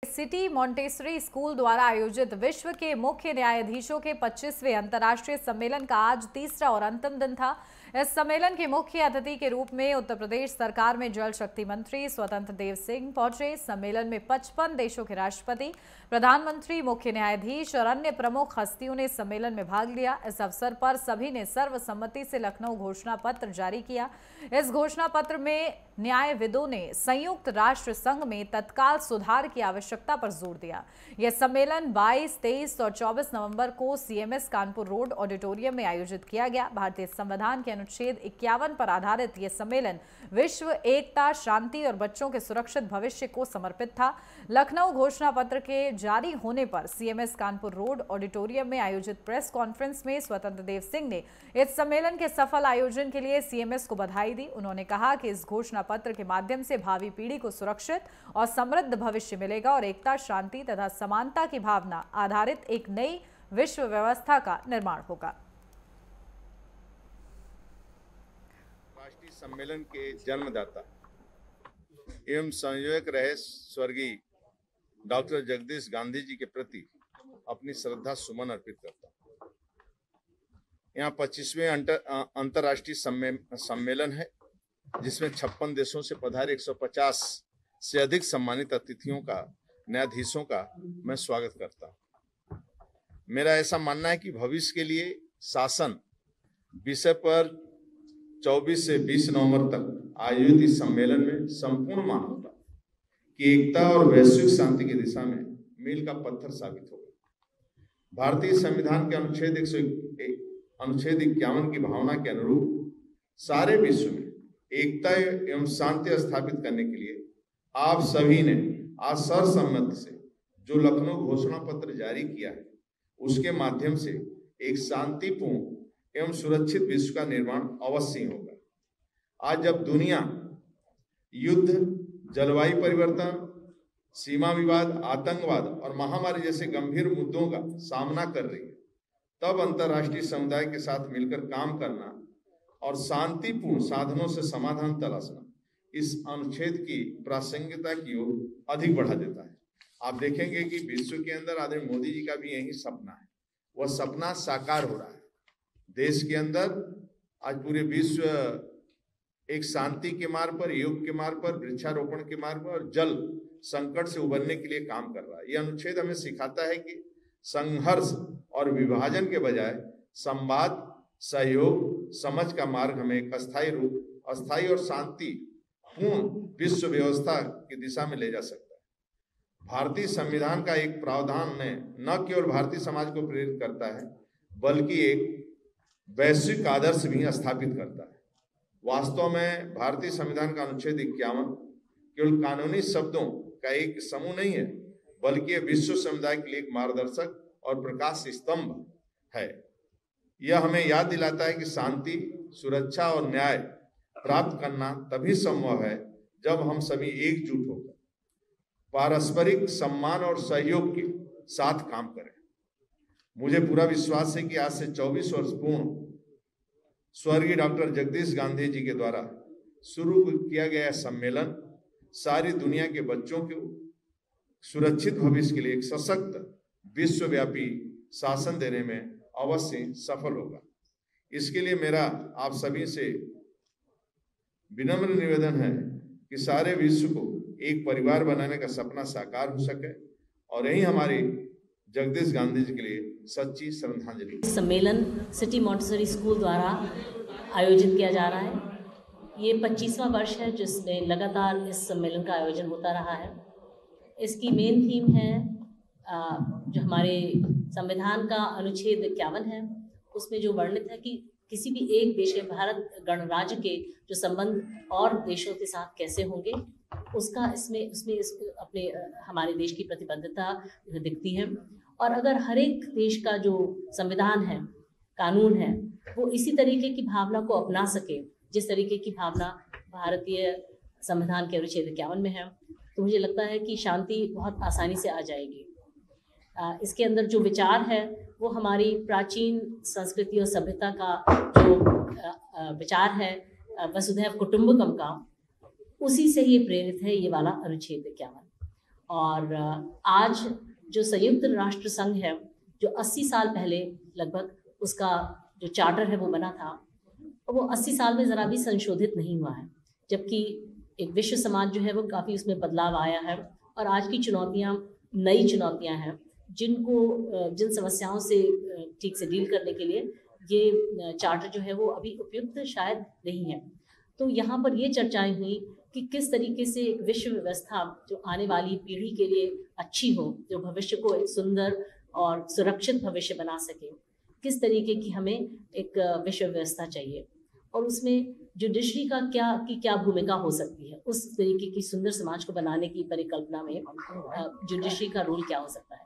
City Montessori school द्वारा आयोजित विश्व के मुख्य न्यायाधीशों के 25वें अंतर्राष्ट्रीय सम्मेलन का आज तीसरा और अंतिम दिन था। इस सम्मेलन के मुख्य अतिथि के रूप में उत्तर प्रदेश सरकार में जल शक्ति मंत्री स्वतंत्र देव सिंह पहुंचे। सम्मेलन में 55 देशों के राष्ट्रपति, प्रधानमंत्री, मुख्य न्यायाधीश और अन्य प्रमुख हस्तियों ने सम्मेलन में भाग लिया। इस अवसर पर सभी ने सर्वसम्मति से लखनऊ घोषणा पत्र जारी किया। इस घोषणा पत्र में न्यायविदों ने संयुक्त राष्ट्र संघ में तत्काल सुधार की आवश्यकता पर जोर दिया। यह सम्मेलन 22, 23 और 24 नवंबर को सीएमएस कानपुर रोड ऑडिटोरियम में आयोजित किया गया। भारतीय संविधान के अनुच्छेद 51 पर आधारित यह सम्मेलन विश्व एकता, शांति और बच्चों के सुरक्षित भविष्य को समर्पित था। लखनऊ घोषणा पत्र के जारी होने पर सीएमएस कानपुर रोड ऑडिटोरियम में आयोजित प्रेस कॉन्फ्रेंस में स्वतंत्र देव सिंह ने इस सम्मेलन के सफल आयोजन के लिए सीएमएस को बधाई दी। उन्होंने कहा कि इस घोषणा पत्र के माध्यम से भावी पीढ़ी को सुरक्षित और समृद्ध भविष्य मिलेगा और एकता, शांति तथा समानता की भावना आधारित एक नई विश्व व्यवस्था का निर्माण होगा। राष्ट्रीय सम्मेलन के जन्मदाता एवं संयोजक रहे स्वर्गीय डॉक्टर जगदीश गांधी जी के प्रति अपनी श्रद्धा सुमन अर्पित करता हूं। यहाँ 25वें अंतर्राष्ट्रीय सम्मेलन है, जिसमें 56 देशों से पधारे 150 से अधिक सम्मानित अतिथियों का, न्यायाधीशों का मैं स्वागत करता हूं। मेरा ऐसा मानना है कि भविष्य के लिए शासन विषय पर 24 से 20 नवंबर तक आयोजित इस सम्मेलन में संपूर्ण मानवता की एकता और वैश्विक शांति की दिशा में मील का पत्थर साबित होगा। भारतीय संविधान के अनुच्छेद 51 की भावना के अनुरूप सारे विश्व में एकता एवं शांति स्थापित करने के लिए आप सभी ने आज सर्वसम्मति से जो लखनऊ घोषणा पत्र जारी किया है, उसके माध्यम से एक शांतिपूर्ण एवं सुरक्षित विश्व का निर्माण अवश्य होगा। आज जब दुनिया युद्ध, जलवायु परिवर्तन, सीमा विवाद, आतंकवाद और महामारी जैसे गंभीर मुद्दों का सामना कर रही है, तब अंतर्राष्ट्रीय समुदाय के साथ मिलकर काम करना और शांतिपूर्ण साधनों से समाधान तलाशना इस अनुच्छेद की प्रासंगिकता की ओर अधिक बढ़ा देता है। आप देखेंगे कि विश्व के अंदर आदरणीय मोदी जी का भी यही सपना है, वह सपना साकार हो रहा है। देश के अंदर आज पूरे विश्व एक शांति के मार्ग पर, योग के मार्ग पर, वृक्षारोपण के मार्ग पर और जल संकट से उबरने के लिए काम कर रहा है। यह अनुच्छेद हमें सिखाता है कि संघर्ष और विभाजन के बजाय संवाद, सहयोग, समझ का मार्ग हमें एक अस्थायी और शांति पूर्ण विश्व व्यवस्था की दिशा में ले जा सकता है। भारतीय संविधान का एक प्रावधान ने न केवल भारतीय समाज को प्रेरित करता है, बल्कि एक वैश्विक आदर्श भी स्थापित करता है। वास्तव में भारतीय संविधान का अनुच्छेद 51 केवल कानूनी शब्दों का एक समूह नहीं है, बल्कि यह विश्व समुदाय के लिए एक मार्गदर्शक और प्रकाश स्तंभ है। यह हमें याद दिलाता है कि शांति, सुरक्षा और न्याय प्राप्त करना तभी संभव है जब हम सभी एकजुट होकर पारस्परिक सम्मान और सहयोग के साथ काम करें। मुझे पूरा विश्वास है कि आज से 24 वर्ष पूर्ण स्वर्गीय डॉक्टर जगदीश गांधी जी के द्वारा शुरू किया गया सम्मेलन सारी दुनिया के बच्चों को सुरक्षित भविष्य के लिए एक सशक्त विश्वव्यापी शासन देने में अवश्य सफल होगा। इसके लिए मेरा आप सभी से विनम्र निवेदन है कि सारे विश्व को एक परिवार बनाने का सपना साकार हो सके और यही हमारी जगदीश गांधी जी के लिए सच्ची श्रद्धांजलि। सम्मेलन सिटी मॉन्टेसरी स्कूल द्वारा आयोजित किया जा रहा है। ये 25वां वर्ष है जिसमें लगातार इस सम्मेलन का आयोजन होता रहा है। इसकी मेन थीम है जो हमारे संविधान का अनुच्छेद 51 है, उसमें जो वर्णित है कि किसी भी एक देश के, भारत गणराज्य के जो संबंध और देशों के साथ कैसे होंगे, उसका उसमें अपने हमारे देश की प्रतिबद्धता दिखती है। और अगर हर एक देश का जो संविधान है, कानून है, वो इसी तरीके की भावना को अपना सके जिस तरीके की भावना भारतीय संविधान के अनुच्छेद 51 में है, तो मुझे लगता है कि शांति बहुत आसानी से आ जाएगी। इसके अंदर जो विचार है वो हमारी प्राचीन संस्कृति और सभ्यता का जो विचार है वसुधैव कुटुंबकम का, उसी से ये प्रेरित है ये वाला अनुच्छेद 51। और आज जो संयुक्त राष्ट्र संघ है, जो 80 साल पहले लगभग उसका जो चार्टर है वो बना था, वो 80 साल में ज़रा भी संशोधित नहीं हुआ है, जबकि एक विश्व समाज जो है वो काफ़ी उसमें बदलाव आया है। और आज की चुनौतियाँ नई चुनौतियाँ हैं, जिन समस्याओं से ठीक से डील करने के लिए ये चार्टर जो है वो अभी उपयुक्त शायद नहीं है। तो यहाँ पर ये चर्चाएं हुई कि किस तरीके से एक विश्व व्यवस्था जो आने वाली पीढ़ी के लिए अच्छी हो, जो भविष्य को एक सुंदर और सुरक्षित भविष्य बना सके, किस तरीके की हमें एक विश्व व्यवस्था चाहिए और उसमें जुडिशरी का क्या भूमिका हो सकती है, उस तरीके की सुंदर समाज को बनाने की परिकल्पना में जुडिशरी का रोल क्या हो सकता है।